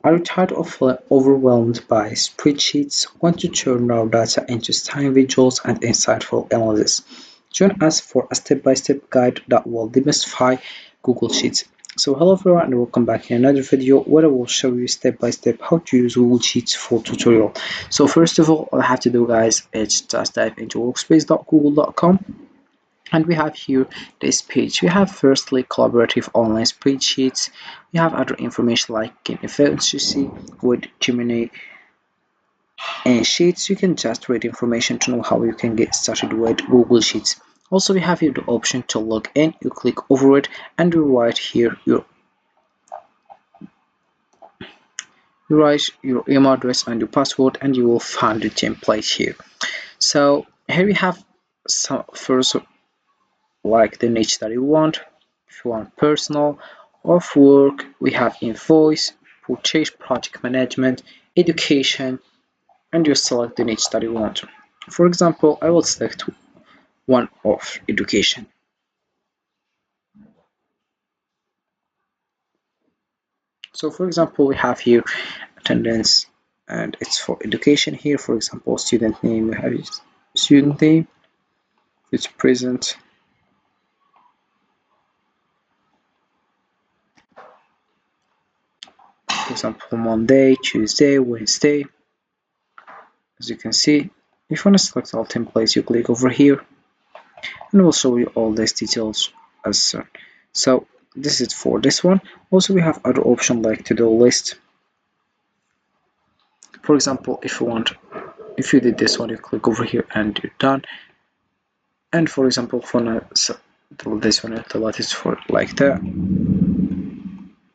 Are you tired of feeling overwhelmed by spreadsheets? Want to turn raw data into stunning visuals and insightful analysis? Join us for a step-by-step guide that will demystify Google Sheets. So hello everyone and welcome back in another video where I will show you step by step how to use Google Sheets for tutorial. So first of all I have to do guys is just dive into workspace.google.com. And we have here this page. We have firstly collaborative online spreadsheets. We have other information like efficiency with Gemini and Sheets. You can just read information to know how you can get started with Google Sheets. Also, we have here the option to log in. You click over it and you write here your email address and your password, and you will find the template here. So here we have some first like the niche that you want. If you want personal or work, we have invoice, purchase, project management, education, and you select the niche that you want. For example, I will select one of education. So for example, we have here attendance and it's for education here. For example, student name, we have student name, it's present. For example, Monday, Tuesday, Wednesday. As you can see, if you want to select all templates, you click over here and it will show you all these details as soon. So this is for this one. Also, we have other options like to-do list. For example, if you did this one, you click over here and you're done. And for example, for this one, the latest for like that.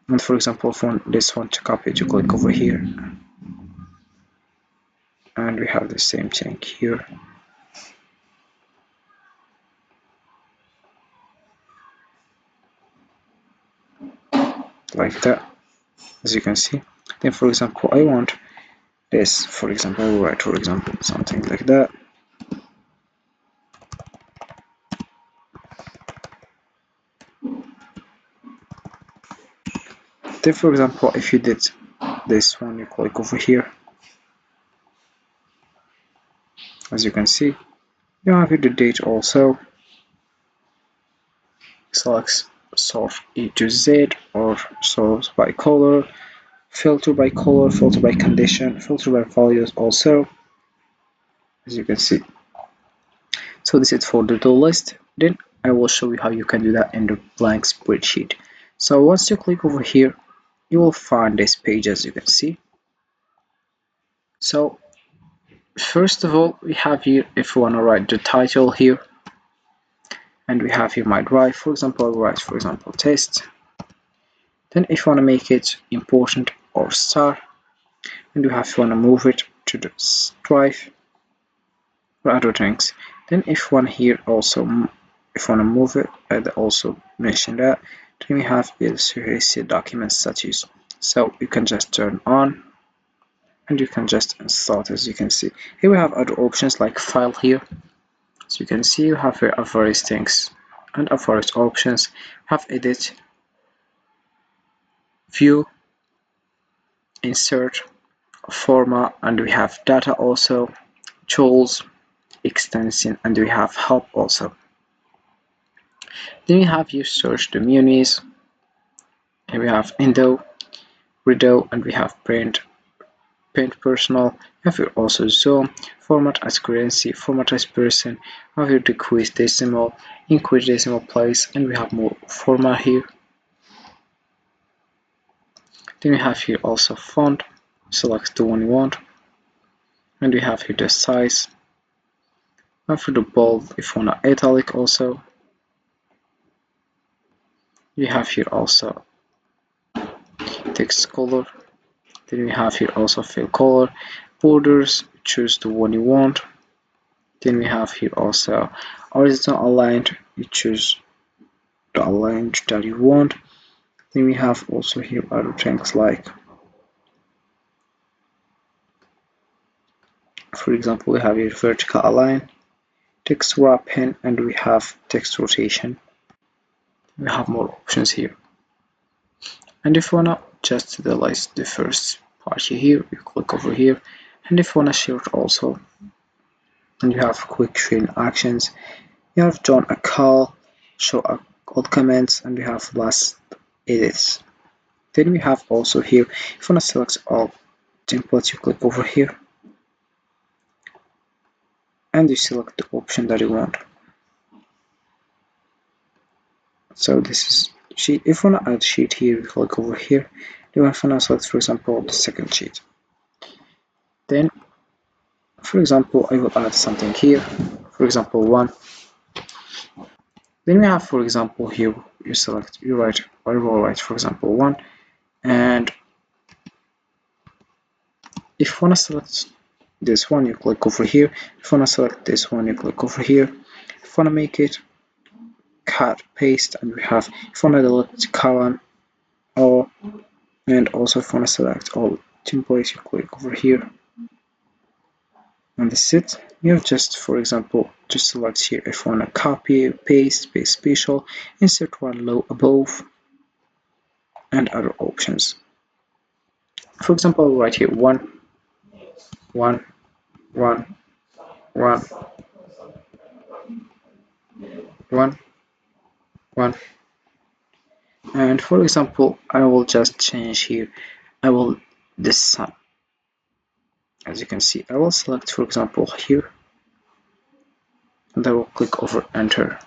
And for example, for this one to copy it, you click over here. And we have the same thing here. Like that, as you can see. Then for example, I want this, for example, I will write for example something like that. Then for example, if you did this one, you click over here. As you can see, you have here the date also. Select sort E to Z or sort by color, filter by color, filter by condition, filter by values also, as you can see. So this is for the to-do list. Then I will show you how you can do that in the blank spreadsheet. So once you click over here, you will find this page as you can see. So first of all, we have here if you want to write the title here, and we have here my drive. For example, I will write for example test. Then if you want to make it important or star, and you have to want to move it to the drive or other things. Then if one here also, if you want to move it, I also mention that. Then we have is here see document status. So you can just turn on and you can just install. As you can see here, we have other options like file here. So you can see you have here various things and various options. Have edit, view, insert, format, and we have data also, tools, extension, and we have help also. Then we have you search the munis. Here we have Indo, Rideau, and we have Paint Personal. We have here also Zoom, format as currency, format as person. We have here decrease decimal, increase decimal place, and we have more format here. Then we have here also font. Select the one you want, and we have here the size. And for the bold, if you want italic also. We have here also text color. Then we have here also fill color, borders, choose the one you want. Then we have here also horizontal aligned, you choose the aligned that you want. Then we have also here other things like, for example, we have here vertical align, text wrapping, and we have text rotation. We have more options here. And if you wanna just delete the first part here. You click over here, and if you want to share it also, and you have quick sharing actions, you have join a call, show all comments, and you have last edits. Then we have also here, if you want to select all templates, you click over here and you select the option that you want. So this is sheet. If you want to add sheet here, you click over here. You want to select, for example, the second sheet. Then, for example, I will add something here. For example, 1. Then we have, for example, here you select, you write, I will write, for example, 1. And if you want to select this one, you click over here. If you want to select this one, you click over here. If you want to make it cut, paste, and we have, if you want to delete column, all, and also if you want to select all templates, you click over here. And this is it. You have just, for example, just select here if you want to copy, paste special, insert one low above, and other options. For example, right here 1, 1, 1, 1, 1, 1. And for example, I will just change here. I will this sum. As you can see, I will select, for example, here, and I will click over enter.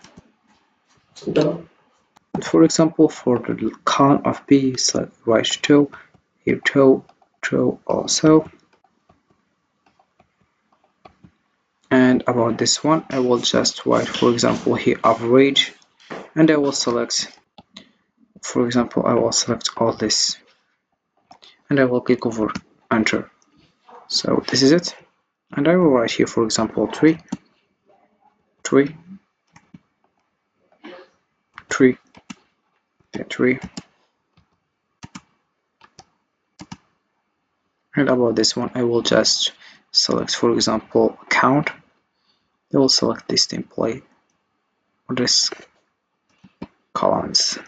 For example, for the column of B, select right toe, here toe, toe also. And about this one, I will just write, for example, here average, and I will select, for example, I will select all this, and I will click over enter. So this is it, and I will write here, for example, 3, 3, 3, 3. And about this one, I will just select, for example, count. I will select this template or this columns.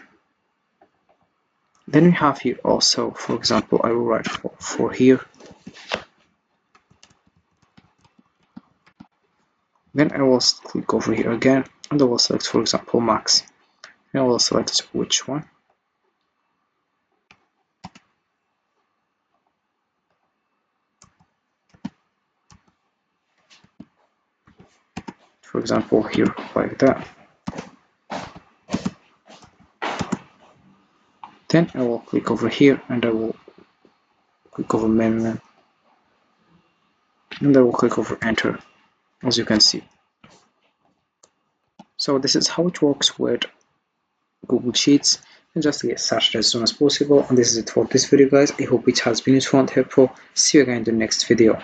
Then we have here also, for example, I will write for here. Then I will click over here again, and I will select, for example, max. And I will select which one. For example, here like that. Then I will click over here, and I will click over menu, and I will click over enter, as you can see. So this is how it works with Google Sheets, and just get started as soon as possible. And this is it for this video, guys. I hope it has been useful and helpful. See you again in the next video.